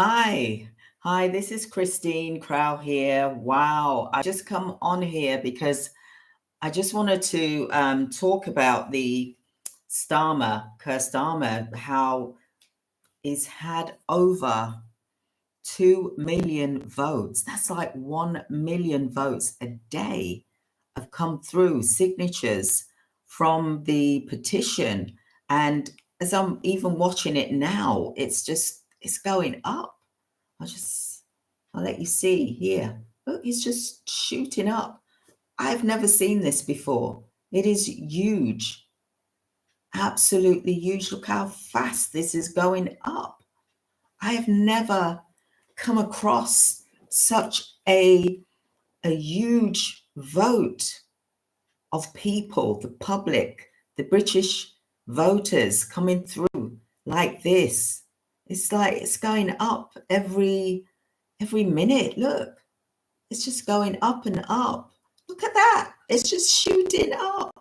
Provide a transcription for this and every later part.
Hi. Hi, this is Christine Crow here. Wow. I just come on here because I just wanted to talk about the Keir Starmer, how he's had over 2 million votes. That's like 1 million votes a day have come through, signatures from the petition. And as I'm even watching it now, it's going up. I'll let you see here. Look, he's just shooting up. I've never seen this before. It is huge, absolutely huge. Look how fast this is going up. I have never come across such a huge vote of people, the public, the British voters coming through like this. It's like it's going up every minute. Look, it's just going up and up. Look at that. It's just shooting up.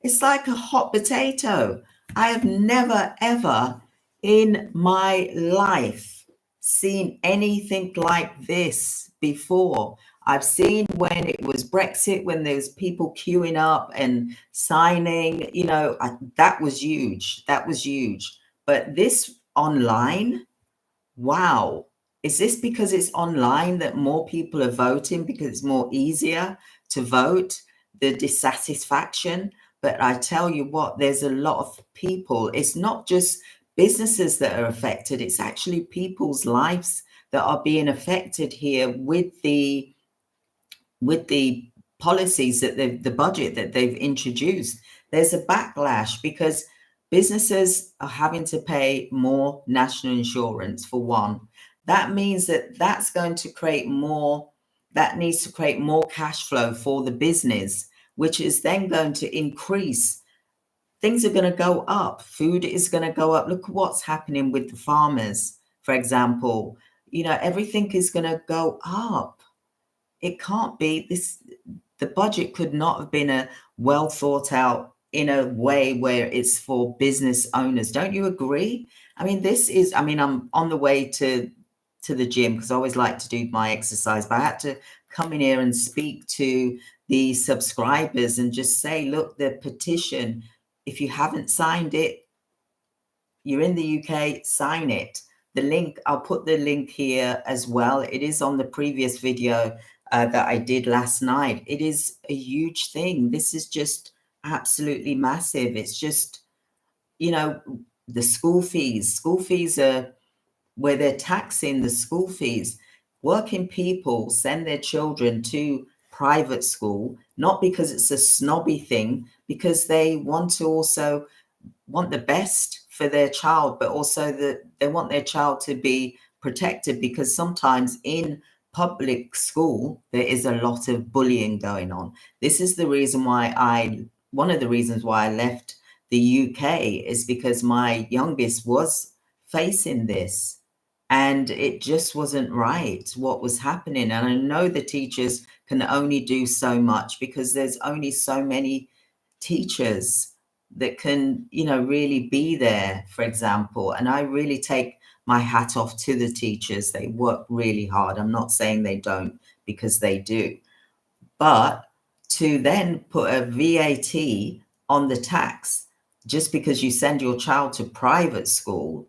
It's like a hot potato. I have never, ever in my life seen anything like this before. I've seen when it was Brexit, when there was people queuing up and signing, that was huge. That was huge. But this online, wow. Is this because it's online that more people are voting because it's more easier to vote, the dissatisfaction? But I tell you what, there's a lot of people. It's not just businesses that are affected. It's actually people's lives that are being affected here with the policies that the budget that they've introduced. There's a backlash because businesses are having to pay more national insurance for one. That means that's going to create more, that needs to create more cash flow for the business, which is then going to increase. Things are going to go up. Food is going to go up. Look at what's happening with the farmers, for example. Everything is going to go up. It can't be this. The budget could not have been a well thought out in a way where it's for business owners. Don't you agree? I'm on the way to the gym because I always like to do my exercise, but I had to come in here and speak to the subscribers and just say, look, the petition, if you haven't signed it, you're in the UK, sign it. The link, I'll put the link here as well. It is on the previous video that I did last night. It is a huge thing. This is just absolutely massive. It's just, the school fees are where they're taxing the school fees. Working people send their children to private school, not because it's a snobby thing, because they want the best for their child, but also that they want their child to be protected, because sometimes in public school there is a lot of bullying going on. This is one of the reasons why I left the UK, is because my youngest was facing this and it just wasn't right what was happening. And I know the teachers can only do so much because there's only so many teachers that can, really be there, for example. And I really take my hat off to the teachers. They work really hard. I'm not saying they don't, because they do. But to then put a VAT on the tax just because you send your child to private school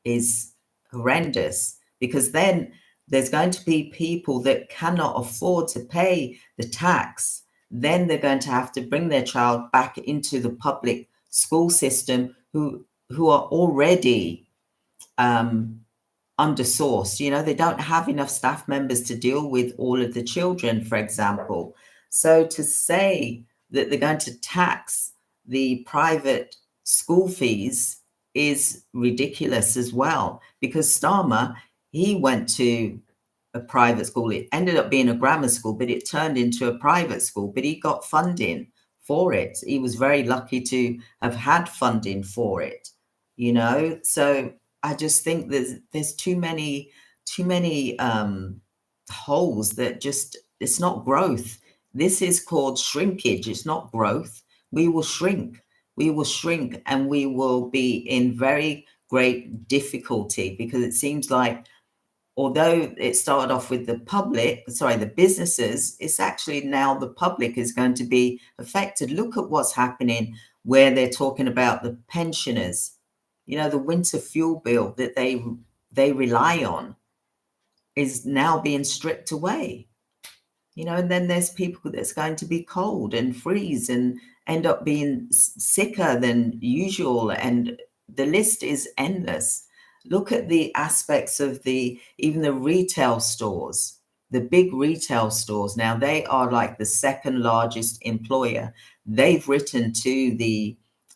is horrendous, because then there's going to be people that cannot afford to pay the tax. Then they're going to have to bring their child back into the public school system who are already undersourced. They don't have enough staff members to deal with all of the children, for example. So to say that they're going to tax the private school fees is ridiculous as well, because Starmer, he went to a private school. It ended up being a grammar school, but it turned into a private school, but he got funding for it. He was very lucky to have had funding for it, So I just think there's too many holes that just, it's not growth. This is called shrinkage. It's not growth. We will shrink, and we will be in very great difficulty, because it seems like although it started off with the businesses, it's actually now the public is going to be affected. Look at what's happening where they're talking about the pensioners, the winter fuel bill that they rely on is now being stripped away. And then there's people that's going to be cold and freeze and end up being sicker than usual. And the list is endless. Look at the aspects of even the retail stores, the big retail stores. Now they are like the second largest employer. They've written to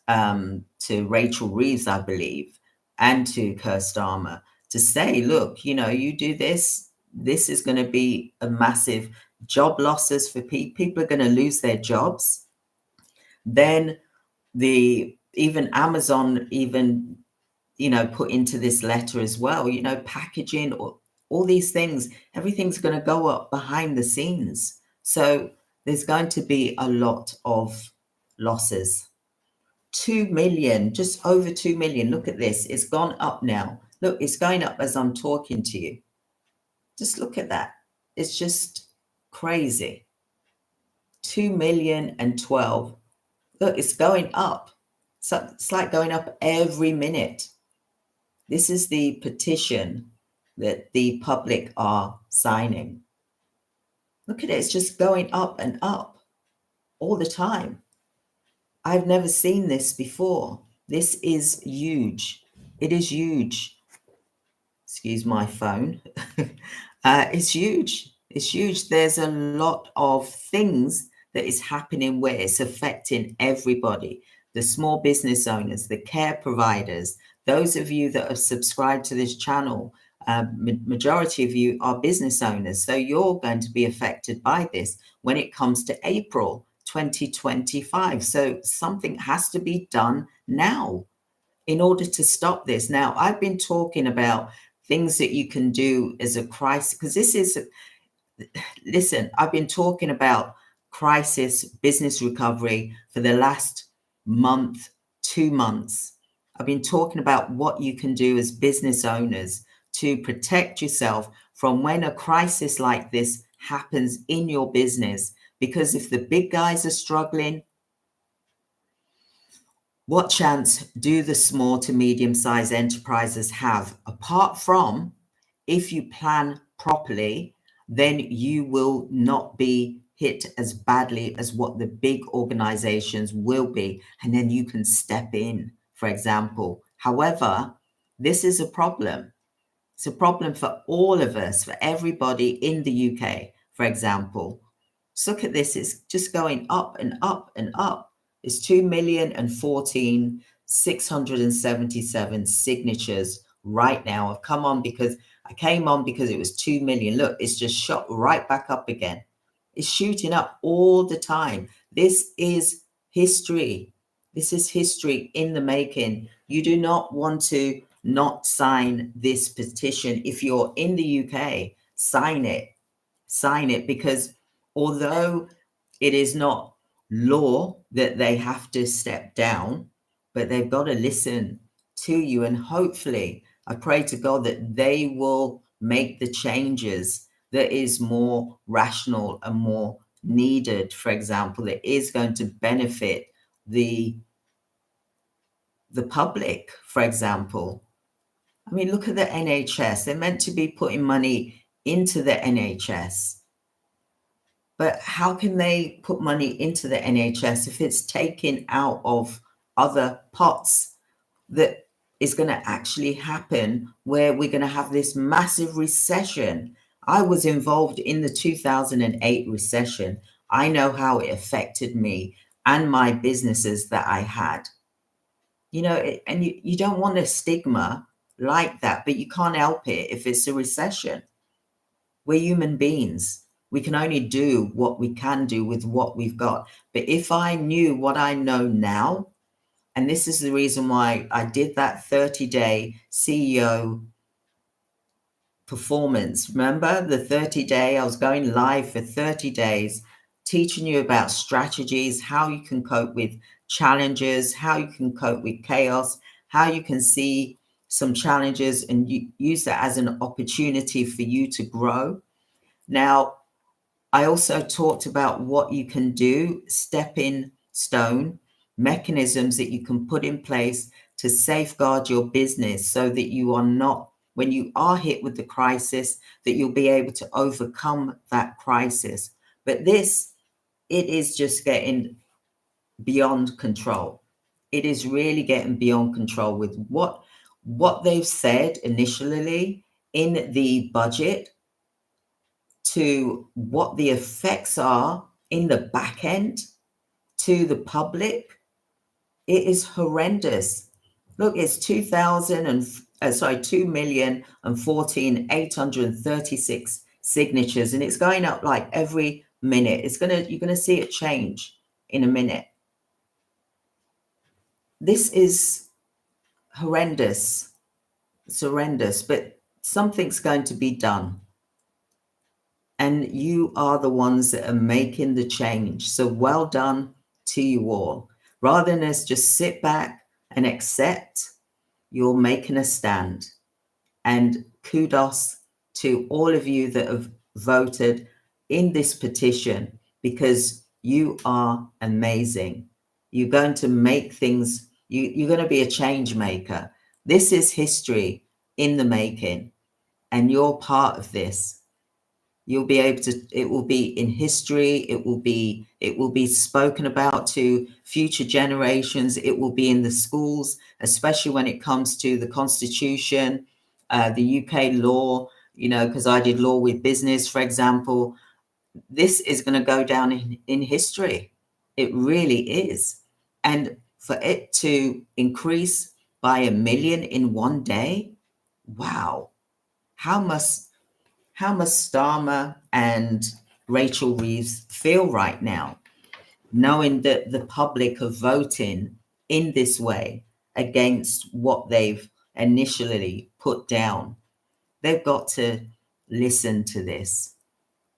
to Rachel Reeves, I believe, and to Keir Starmer to say, look, you do this is going to be a massive job losses for people. People are going to lose their jobs. Then even Amazon put into this letter as well, packaging, all these things, everything's going to go up behind the scenes. So there's going to be a lot of losses. 2 million, just over 2 million. Look at this. It's gone up now. Look, it's going up as I'm talking to you. Just look at that. It's just crazy. 2,012,000. Look, it's going up. So it's like going up every minute. This is the petition that the public are signing. Look at it. It's just going up and up all the time. I've never seen this before. This is huge. It is huge. Excuse my phone. It's huge. It's huge. There's a lot of things that is happening where it's affecting everybody. The small business owners, the care providers, those of you that have subscribed to this channel, majority of you are business owners. So you're going to be affected by this when it comes to April 2025. So something has to be done now in order to stop this. Now, I've been talking about things that you can do as a crisis, because listen, I've been talking about crisis business recovery for the last month, 2 months. I've been talking about what you can do as business owners to protect yourself from when a crisis like this happens in your business. Because if the big guys are struggling, what chance do the small to medium-sized enterprises have? Apart from, if you plan properly, then you will not be hit as badly as what the big organizations will be. And then you can step in, for example. However, this is a problem. It's a problem for all of us, for everybody in the UK, for example. So look at this. It's just going up and up and up. It's 2,014,677 signatures right now. I've come on because I came on because it was 2 million. Look, it's just shot right back up again. It's shooting up all the time. This is history. This is history in the making. You do not want to not sign this petition. If you're in the UK, sign it. Sign it, because although it is not law that they have to step down, but they've got to listen to you. And hopefully, I pray to God that they will make the changes that is more rational and more needed. For example, that is going to benefit the public, for example. I mean, look at the NHS. They're meant to be putting money into the NHS. But how can they put money into the NHS if it's taken out of other pots? That is going to actually happen where we're going to have this massive recession. I was involved in the 2008 recession. I know how it affected me and my businesses that I had. And you don't want a stigma like that, but you can't help it if it's a recession. We're human beings. We can only do what we can do with what we've got. But if I knew what I know now, and this is the reason why I did that 30-day CEO performance. Remember the 30-day, I was going live for 30 days, teaching you about strategies, how you can cope with challenges, how you can cope with chaos, how you can see some challenges and use that as an opportunity for you to grow. Now, I also talked about what you can do, stepping stone mechanisms that you can put in place to safeguard your business so that you are not, when you are hit with the crisis, that you'll be able to overcome that crisis. But this, it is just getting beyond control. It is really getting beyond control with what they've said initially in the budget to what the effects are in the back end to the public. It is horrendous. Look, it's 2,014,836 signatures, and it's going up like every minute. You're gonna see it change in a minute. This is horrendous. It's horrendous, but something's going to be done. And you are the ones that are making the change. So well done to you all. Rather than us just sit back and accept, you're making a stand. And kudos to all of you that have voted in this petition, because you are amazing. You're going to make things, you're going to be a change maker. This is history in the making, and you're part of this. You'll be able to, it will be in history, it will be spoken about to future generations, it will be in the schools, especially when it comes to the Constitution, the UK law, you know, because I did law with business, for example. This is going to go down in history. It really is. And for it to increase by 1 million in one day, wow. How must Starmer and Rachel Reeves feel right now, knowing that the public are voting in this way against what they've initially put down? They've got to listen to this.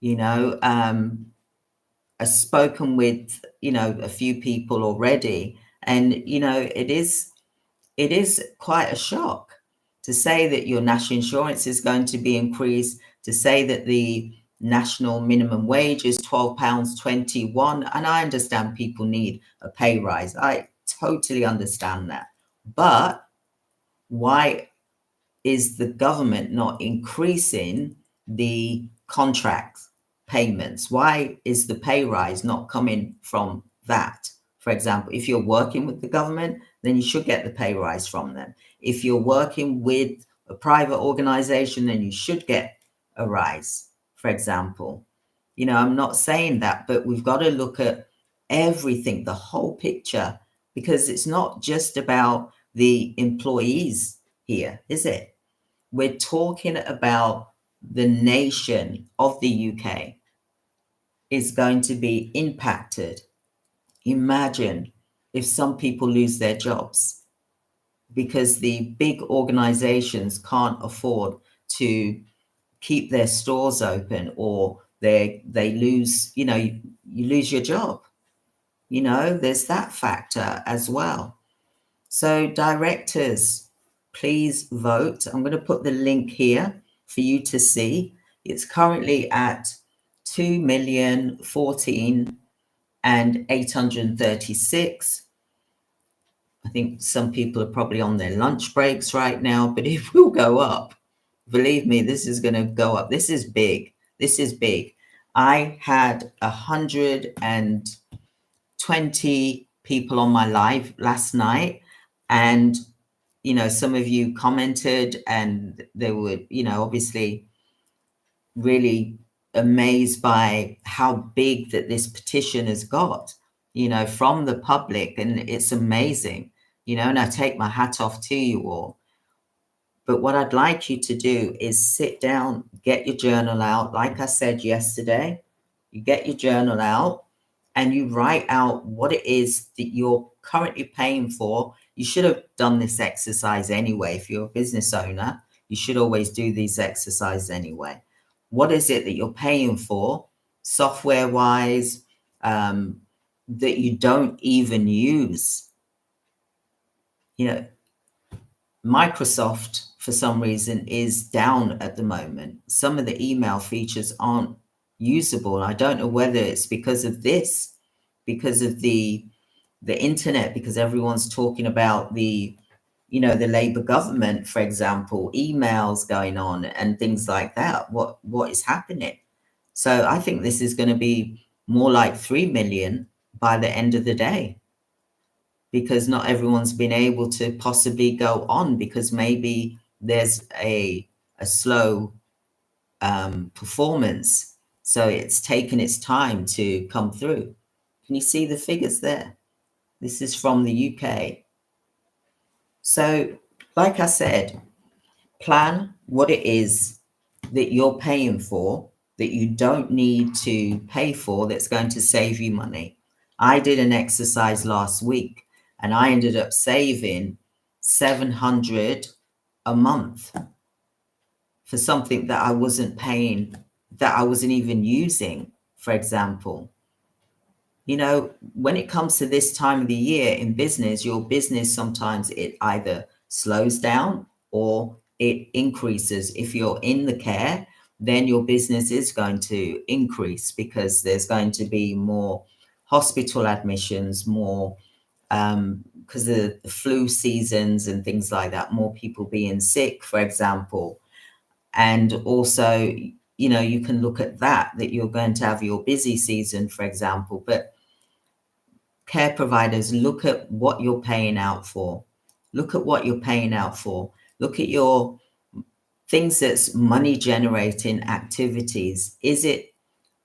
You know, I've spoken with, you know, a few people already, and, you know, it is quite a shock to say that your national insurance is going to be increased, to say that the national minimum wage is £12.21. And I understand people need a pay rise. I totally understand that. But why is the government not increasing the contract payments? Why is the pay rise not coming from that? For example, if you're working with the government, then you should get the pay rise from them. If you're working with a private organization, then you should get a rise, for example. You know, I'm not saying that, but we've got to look at everything, the whole picture, because it's not just about the employees here, is it? We're talking about the nation of the UK is going to be impacted. Imagine if some people lose their jobs because the big organizations can't afford to keep their stores open, or they lose, you know, you lose your job. You know, there's that factor as well. So directors, please vote. I'm going to put the link here for you to see. It's currently at 2,014,836. I think some people are probably on their lunch breaks right now, but it will go up. Believe me, this is going to go up. This is big. This is big. I had 120 people on my live last night, and you know, some of you commented, and they were, you know, obviously really amazed by how big that this petition has got, you know, from the public, and it's amazing, you know, and I take my hat off to you all. But what I'd like you to do is sit down, get your journal out. Like I said yesterday, you get your journal out and you write out what it is that you're currently paying for. You should have done this exercise anyway. If you're a business owner, you should always do these exercises anyway. What is it that you're paying for, software-wise, that you don't even use? You know, Microsoft, for some reason, is down at the moment. Some of the email features aren't usable. I don't know whether it's because of this, because of the internet, because everyone's talking about the Labour government, for example, emails going on and things like that. What is happening? So I think this is going to be more like 3 million by the end of the day, because not everyone's been able to possibly go on, because maybe there's a slow performance. So it's taken its time to come through. Can you see the figures there? This is from the UK. So, like I said, plan what it is that you're paying for, that you don't need to pay for, that's going to save you money. I did an exercise last week and I ended up saving 700 a month for something that I wasn't paying, that I wasn't even using, for example. When it comes to this time of the year in business, your business, sometimes it either slows down or it increases. If you're in the care, then your business is going to increase, because there's going to be more hospital admissions, more because of the flu seasons and things like that, more people being sick, for example. And also, you can look at that you're going to have your busy season, for example. But care providers, look at what you're paying out for. Look at what you're paying out for. Look at your things that's money generating activities. Is it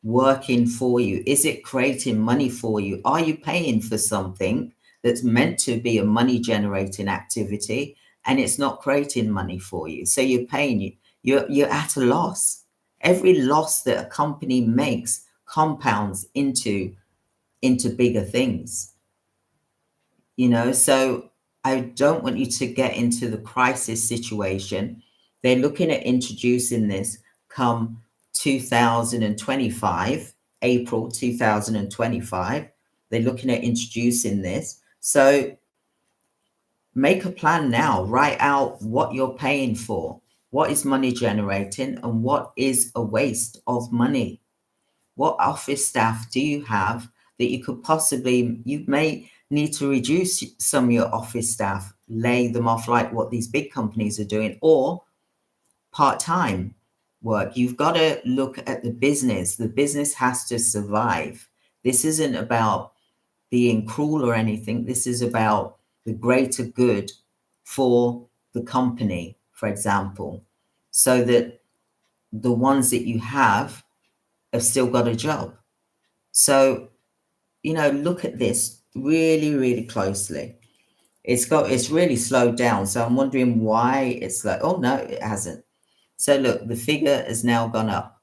working for you? Is it creating money for you? Are you paying for something that's meant to be a money generating activity and it's not creating money for you? So you're paying, you're at a loss. Every loss that a company makes compounds into bigger things, so I don't want you to get into the crisis situation. They're looking at introducing this come 2025, April 2025. They're looking at introducing this. So make a plan now. Write out what you're paying for, what is money generating, and what is a waste of money. What office staff do you have that you may need to reduce some of your office staff, lay them off like what these big companies are doing, or part-time work. You've got to look at the business. The business has to survive. This isn't about being cruel or anything. This is about the greater good for the company, for example, so that the ones that you have still got a job. So, look at this really, really closely. It's really slowed down. So I'm wondering why it's like, oh no, it hasn't. So look, the figure has now gone up.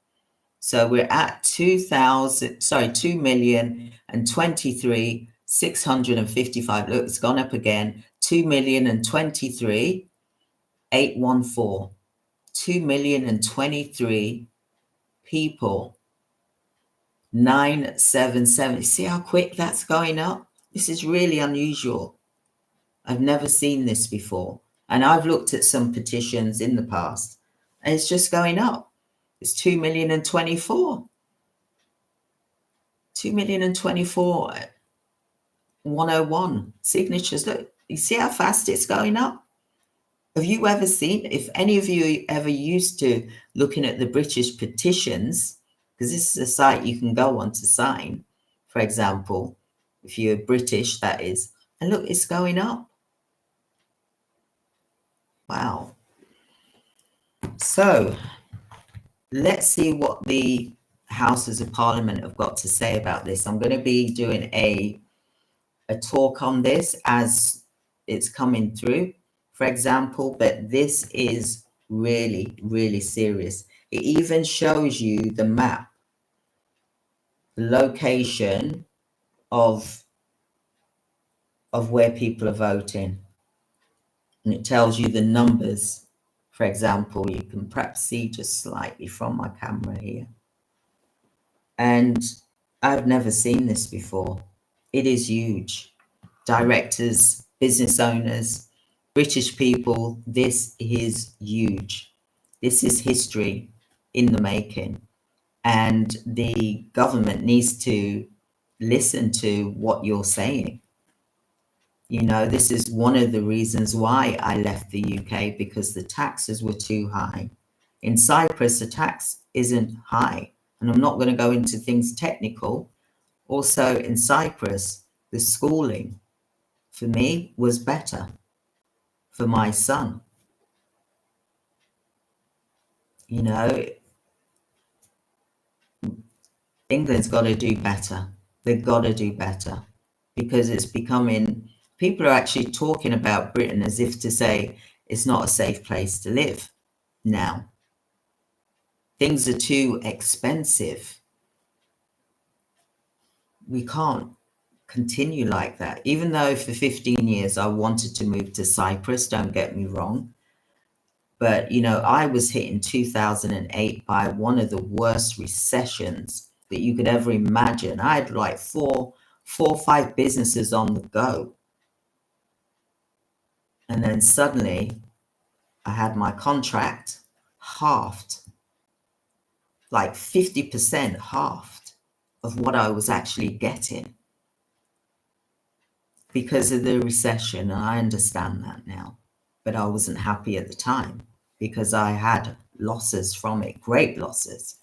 So we're at 2,023,655. Look, it's gone up again. 2,023,814. 2,023 people. 977. See how quick that's going up? This is really unusual. I've never seen this before. And I've looked at some petitions in the past and it's just going up. It's 2,024. 2,024, 101 signatures. Look, you see how fast it's going up? Have you ever seen, if any of you ever used to looking at the British petitions, because this is a site you can go on to sign, for example, if you're British, that is, and look, it's going up. Wow. So let's see what the Houses of Parliament have got to say about this. I'm going to be doing a talk on this as it's coming through, for example, but this is really, really serious. It even shows you the map, the location of where people are voting. And it tells you the numbers. For example, you can perhaps see just slightly from my camera here. And I've never seen this before. It is huge. Directors, business owners, British people, this is huge. This is history in the making. And the government needs to listen to what you're saying. You know, this is one of the reasons why I left the UK, because the taxes were too high. In Cyprus, the tax isn't high. And I'm not going to go into things technical. Also, in Cyprus, the schooling for me was better for my son. You know, England's got to do better. They've got to do better, because it's becoming, people are actually talking about Britain as if to say it's not a safe place to live now. Things are too expensive. We can't continue like that. Even though for 15 years I wanted to move to Cyprus, don't get me wrong. But, you know, I was hit in 2008 by one of the worst recessions that you could ever imagine. I had like four or five businesses on the go. And then suddenly I had my contract halved, like 50% halved of what I was actually getting because of the recession. And I understand that now, but I wasn't happy at the time because I had losses from it, great losses,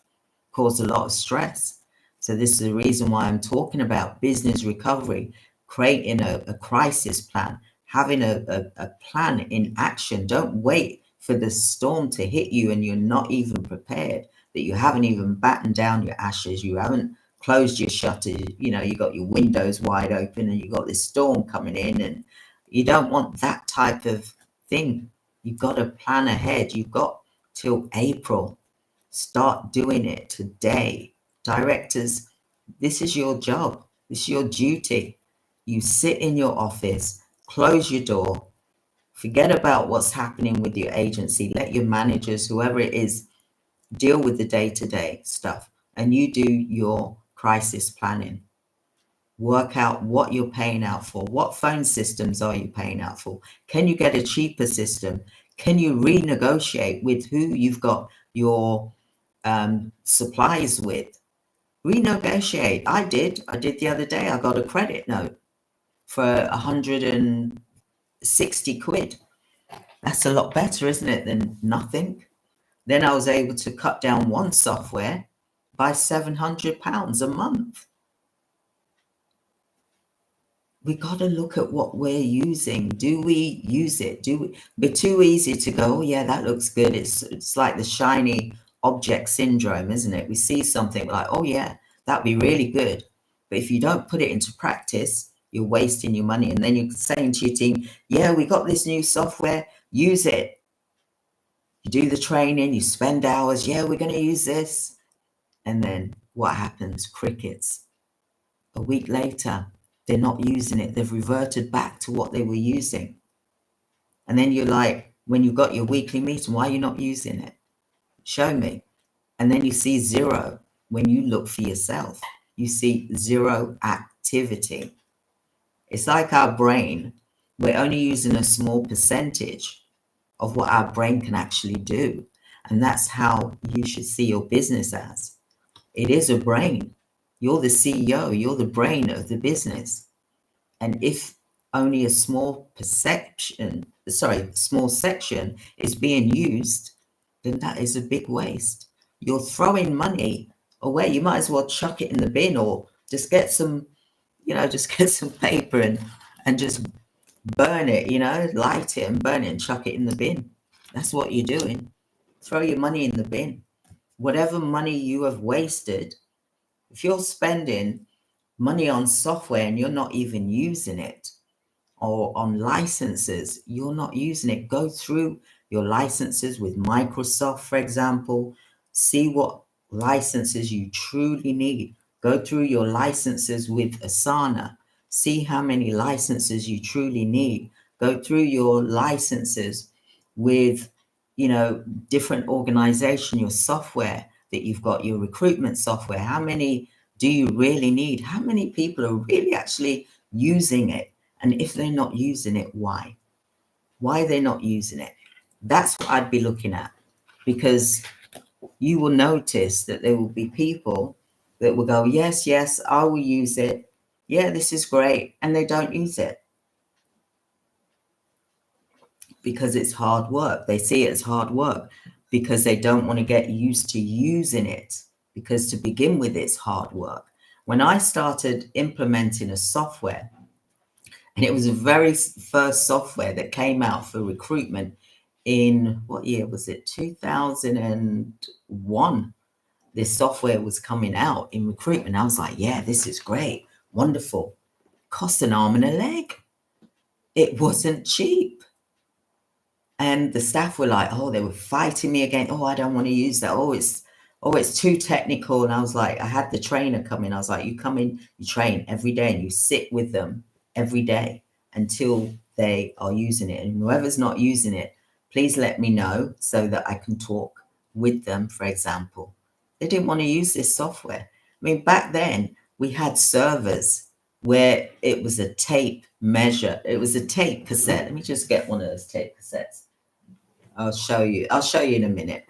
caused a lot of stress. So this is the reason why I'm talking about business recovery, creating a crisis plan, having a plan in action. Don't wait for the storm to hit you and you're not even prepared, that you haven't even battened down your ashes, you haven't closed your shutters, you know, you got your windows wide open and you got this storm coming in, and you don't want that type of thing. You've got to plan ahead. You've got till April. Start doing it today. Directors, this is your job. This is your duty. You sit in your office, close your door, forget about what's happening with your agency. Let your managers, whoever it is, deal with the day-to-day stuff. And you do your crisis planning. Work out what you're paying out for. What phone systems are you paying out for? Can you get a cheaper system? Can you renegotiate with who you've got your supplies with? Renegotiate. I did the other day. I got a credit note for 160 quid. That's a lot better, isn't it, than nothing? Then I was able to cut down one software by £700 a month. We got to look at what we're using. Do we use it? We're too easy to go, oh yeah, that looks good. It's like the shiny object syndrome, isn't it? We see something like, oh yeah, that'd be really good. But if you don't put it into practice, you're wasting your money. And then you're saying to your team, yeah, we got this new software, use it. You do the training, you spend hours, yeah, we're going to use this. And then what happens? Crickets. A week later, they're not using it. They've reverted back to what they were using. And then you're like, when you've got your weekly meeting, why are you not using it? Show me. And then you see zero. When you look for yourself, you see zero activity. It's like our brain. We're only using a small percentage of what our brain can actually do. And that's how you should see your business as. It is a brain. You're the CEO, you're the brain of the business. And if only a small section is being used, then that is a big waste. You're throwing money away. You might as well chuck it in the bin, or just get some, just get some paper and just burn it, light it and burn it and chuck it in the bin. That's what you're doing. Throw your money in the bin. Whatever money you have wasted, if you're spending money on software and you're not even using it, or on licenses, you're not using it, go through your licenses with Microsoft, for example. See what licenses you truly need. Go through your licenses with Asana. See how many licenses you truly need. Go through your licenses with, different organization, your software that you've got, your recruitment software. How many do you really need? How many people are really actually using it? And if they're not using it, why? Why they're not using it. That's what I'd be looking at, because you will notice that there will be people that will go, yes, yes, I will use it. Yeah, this is great. And they don't use it because it's hard work. They see it as hard work because they don't want to get used to using it, because to begin with, it's hard work. When I started implementing a software, and it was the very first software that came out for recruitment in, what year was it? 2001. This software was coming out in recruitment. I was like, yeah, this is great. Wonderful. Cost an arm and a leg. It wasn't cheap. And the staff were like, oh, they were fighting me again. Oh, I don't want to use that. Oh, it's too technical. And I was like, I had the trainer come in. I was like, you come in, you train every day and you sit with them every day until they are using it. And whoever's not using it, please let me know so that I can talk with them, for example. They didn't want to use this software. I mean, back then we had servers where it was a tape measure. It was a tape cassette. Let me just get one of those tape cassettes. I'll show you in a minute.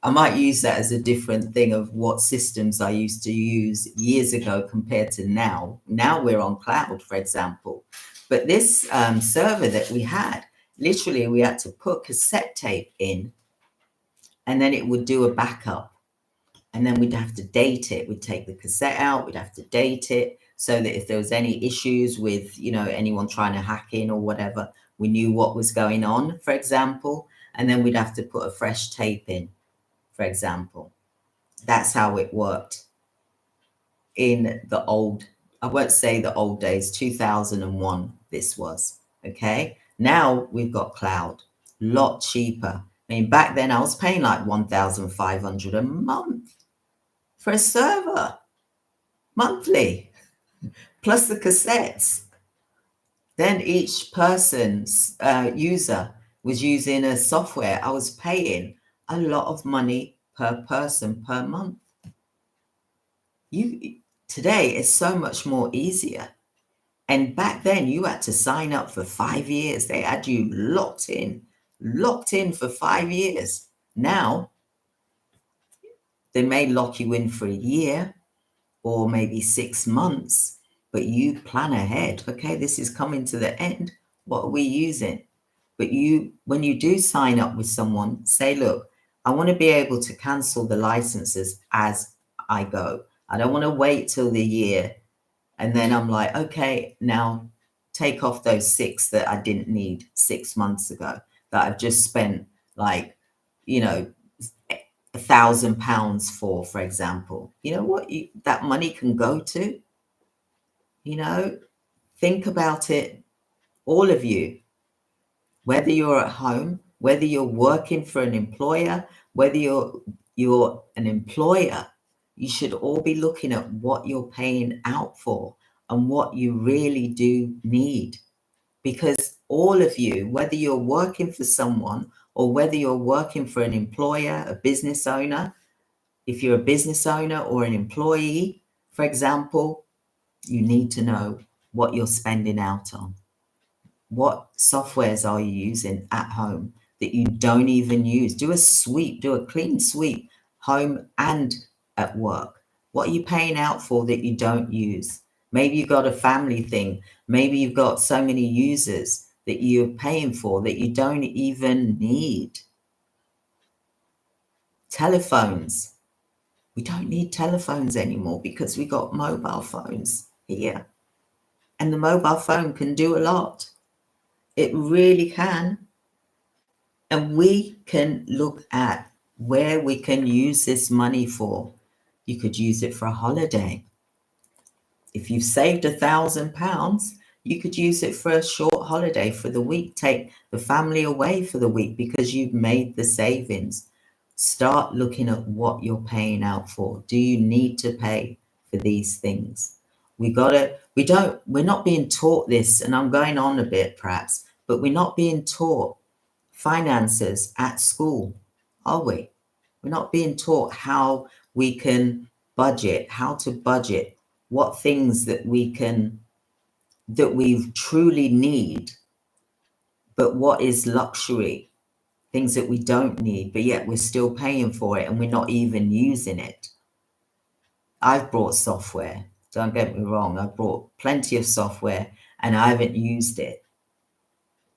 I might use that as a different thing of what systems I used to use years ago compared to now. Now we're on cloud, for example. But this server that we had, literally we had to put cassette tape in and then it would do a backup. And then we'd have to date it. We'd take the cassette out, we'd have to date it so that if there was any issues with, anyone trying to hack in or whatever, we knew what was going on, for example. And then we'd have to put a fresh tape in, for example. That's how it worked in the old, I won't say the old days, 2001 this was, okay? Now we've got cloud, a lot cheaper. I mean, back then I was paying like 1,500 a month for a server, monthly, plus the cassettes. Then each person's user was using a software. I was paying a lot of money per person per month. Today is so much more easier. And back then you had to sign up for 5 years. They had you locked in for 5 years. Now they may lock you in for a year or maybe 6 months, but you plan ahead. Okay, this is coming to the end. What are we using? But when you do sign up with someone, say, look, I want to be able to cancel the licenses as I go. I don't want to wait till the year. And then I'm like, okay, now take off those 6 that I didn't need 6 months ago, that I've just spent like, £1,000 for example. You know what that money can go to? Think about it, all of you. Whether you're at home, whether you're working for an employer, whether you're an employer, you should all be looking at what you're paying out for and what you really do need. Because all of you, whether you're working for someone or whether you're working for an employer, a business owner, if you're a business owner or an employee, for example, you need to know what you're spending out on. What softwares are you using at home that you don't even use? Do a clean sweep, home and at work. What are you paying out for that you don't use? Maybe you've got a family thing. Maybe you've got so many users that you're paying for that you don't even need. Telephones. We don't need telephones anymore because we got mobile phones here. And the mobile phone can do a lot. It really can. And we can look at where we can use this money for. You could use it for a holiday. If you've saved £1,000, you could use it for a short holiday for the week. Take the family away for the week because you've made the savings. Start looking at what you're paying out for. Do you need to pay for these things? We're not being taught this, and I'm going on a bit perhaps, but we're not being taught finances at school, are we? We're not being taught how we can budget, how to budget, what things that we truly need, But what is luxury? Things that we don't need, but yet we're still paying for it and we're not even using it. I've bought software, don't get me wrong, I've bought plenty of software and I haven't used it.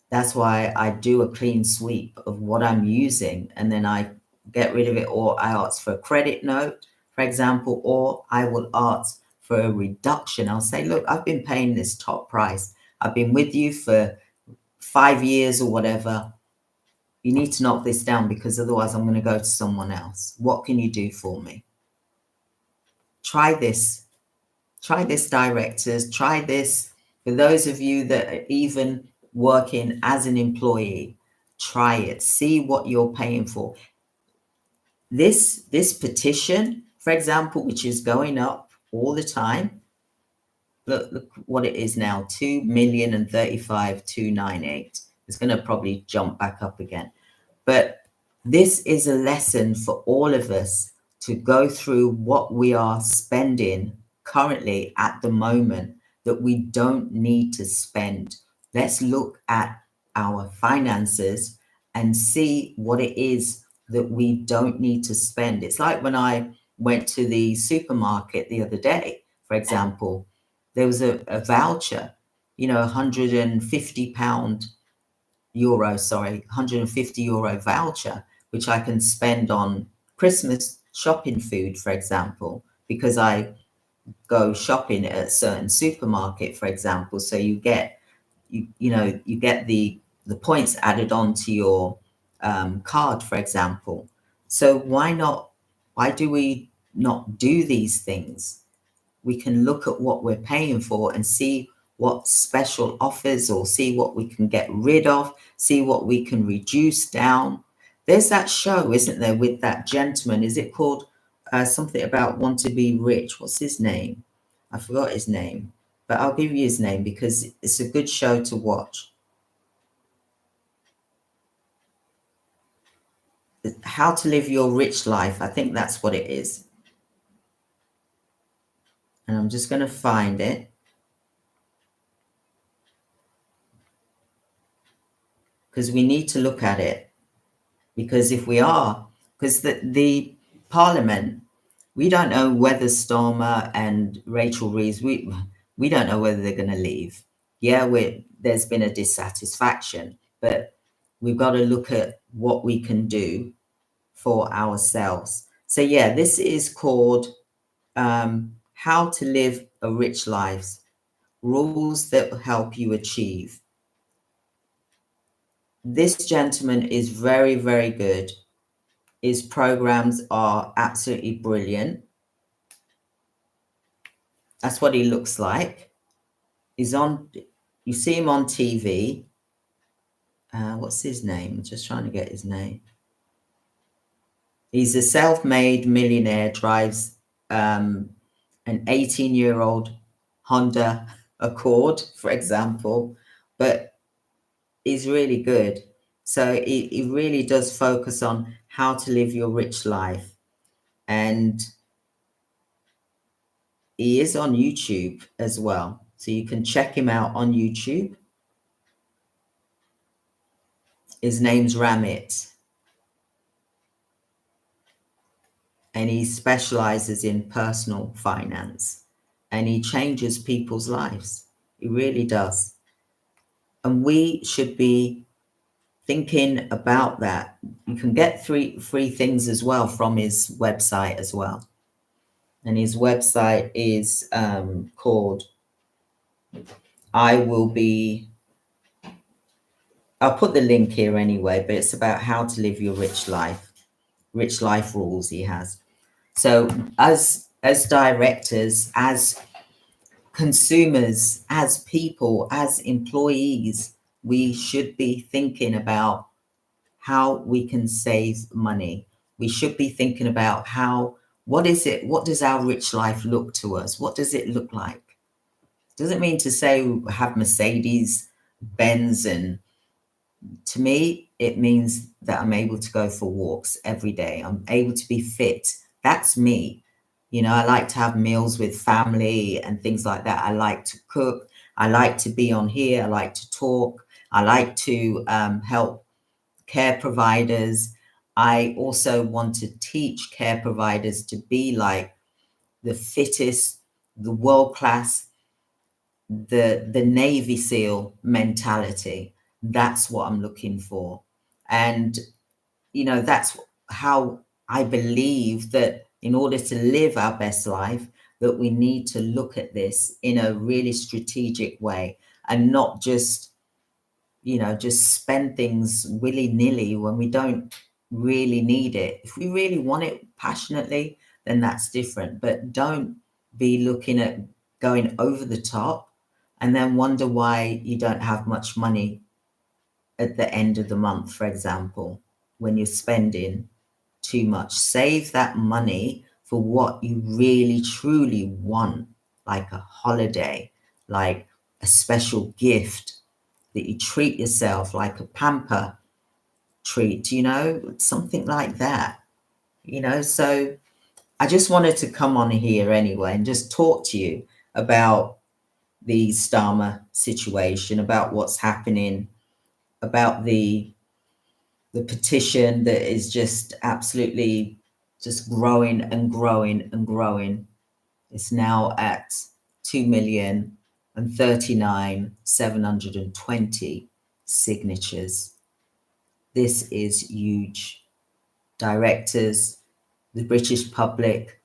That's why I do a clean sweep of what I'm using, and then I get rid of it, or I ask for a credit note, for example, or I will ask for a reduction. I'll say, look, I've been paying this top price. I've been with you for 5 years or whatever. You need to knock this down because otherwise I'm going to go to someone else. What can you do for me? Try this. Try this, directors. Try this. For those of you that are even working as an employee, try it. See what you're paying for. This petition, for example, which is going up all the time. Look what it is now, 2,035,298. It's going to probably jump back up again. But this is a lesson for all of us to go through what we are spending currently at the moment that we don't need to spend. Let's look at our finances and see what it is that we don't need to spend. It's like when I went to the supermarket the other day, for example, there was a voucher, you know, £150 voucher, which I can spend on Christmas shopping food, for example, because I go shopping at a certain supermarket, for example. So you get, you get the points added on to your card, for example. So why do we not do these things? We can look at what we're paying for and see what special offers, or see what we can get rid of, see what we can reduce down. There's that show, isn't there, with that gentleman? Is it called something about Want to Be Rich? What's his name? I forgot his name, but I'll give you his name because it's a good show to watch. How to Live Your Rich Life. I think that's what it is. And I'm just going to find it. Because we need to look at it. Because if we are, because the Parliament, we don't know whether Starmer and Rachel Reeves, we don't know whether they're going to leave. Yeah, there's been a dissatisfaction, but we've got to look at what we can do for ourselves. So yeah, this is called How to Live a Rich Life, Rules that will help you achieve. This gentleman is very, very good. His programs are absolutely brilliant. That's what he looks like. You see him on TV. What's his name? I'm just trying to get his name. He's a self-made millionaire, drives an 18-year-old Honda Accord, for example, but he's really good. So he really does focus on how to live your rich life. And he is on YouTube as well. So you can check him out on YouTube. His name's Ramit. And he specializes in personal finance. And he changes people's lives. He really does. And we should be thinking about that. You can get free things as well from his website as well. And his website is called I'll put the link here anyway, but it's about how to live your rich life rules he has. So as directors, as consumers, as people, as employees, we should be thinking about how we can save money. We should be thinking about what does our rich life look to us? What does it look like? Doesn't mean to say we have Mercedes, Benz, and to me, it means that I'm able to go for walks every day. I'm able to be fit. That's me. You know, I like to have meals with family and things like that. I like to cook. I like to be on here. I like to talk. I like to help care providers. I also want to teach care providers to be like the fittest, the world class, the Navy SEAL mentality. That's what I'm looking for. And, you know, that's how I believe that in order to live our best life, that we need to look at this in a really strategic way and not just, you know, just spend things willy-nilly when we don't really need it. If we really want it passionately, then that's different. But don't be looking at going over the top and then wonder why you don't have much money at the end of the month, for example, when you're spending too much. Save that money for what you really truly want, like a holiday, like a special gift, that you treat yourself, like a pamper treat, you know, something like that, you know. So I just wanted to come on here anyway and just talk to you about the Starmer situation, about what's happening, about the petition that is just absolutely just growing and growing and growing. It's now at 2,039,720 signatures. This is huge. Directors, the British public,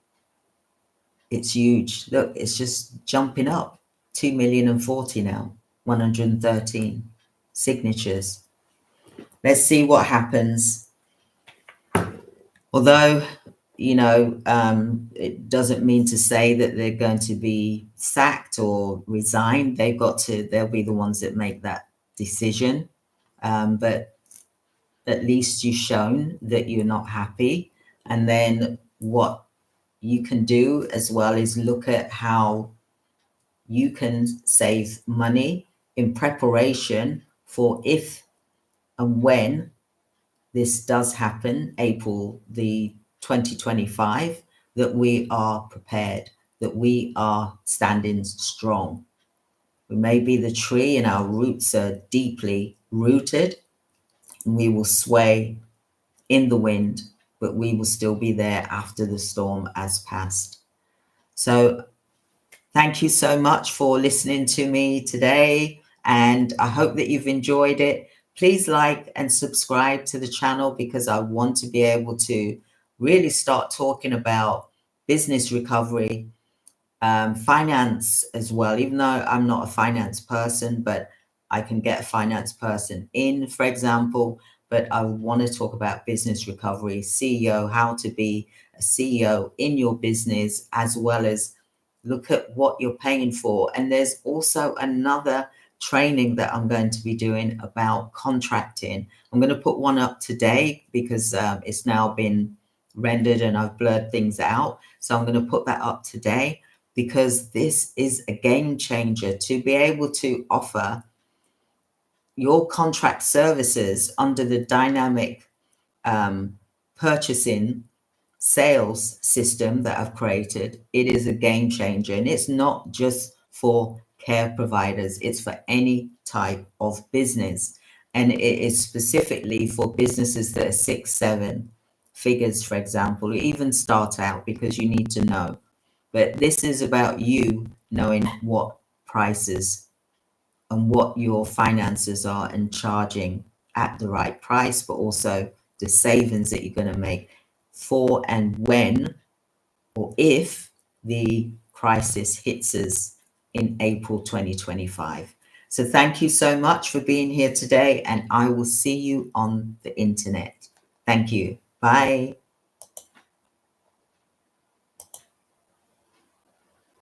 it's huge. Look, it's just jumping up. 2,040,000 now, 113 signatures. Let's see what happens. Although, you know, it doesn't mean to say that they're going to be sacked or resigned. They'll be the ones that make that decision. But at least you've shown that you're not happy. And then what you can do as well is look at how you can save money in preparation for if and when this does happen, April the 2025, that we are prepared, that we are standing strong. We may be the tree and our roots are deeply rooted, and we will sway in the wind, but we will still be there after the storm has passed. So thank you so much for listening to me today, and I hope that you've enjoyed it. Please like and subscribe to the channel because I want to be able to really start talking about business recovery, finance as well, even though I'm not a finance person, but I can get a finance person in, for example. But I want to talk about business recovery, CEO, how to be a CEO in your business, as well as look at what you're paying for. And there's also another training that I'm going to be doing about contracting. I'm going to put one up today because it's now been rendered and I've blurred things out. So I'm going to put that up today because this is a game changer to be able to offer your contract services under the dynamic purchasing sales system that I've created. It is a game changer, and it's not just for care providers, it's for any type of business, and it is specifically for businesses that are 6-7 figures, for example, or even start out, because you need to know. But this is about you knowing what prices and what your finances are and charging at the right price, but also the savings that you're going to make for and when or if the crisis hits us in April 2025. So thank you so much for being here today, and I will see you on the internet. Thank you. Bye.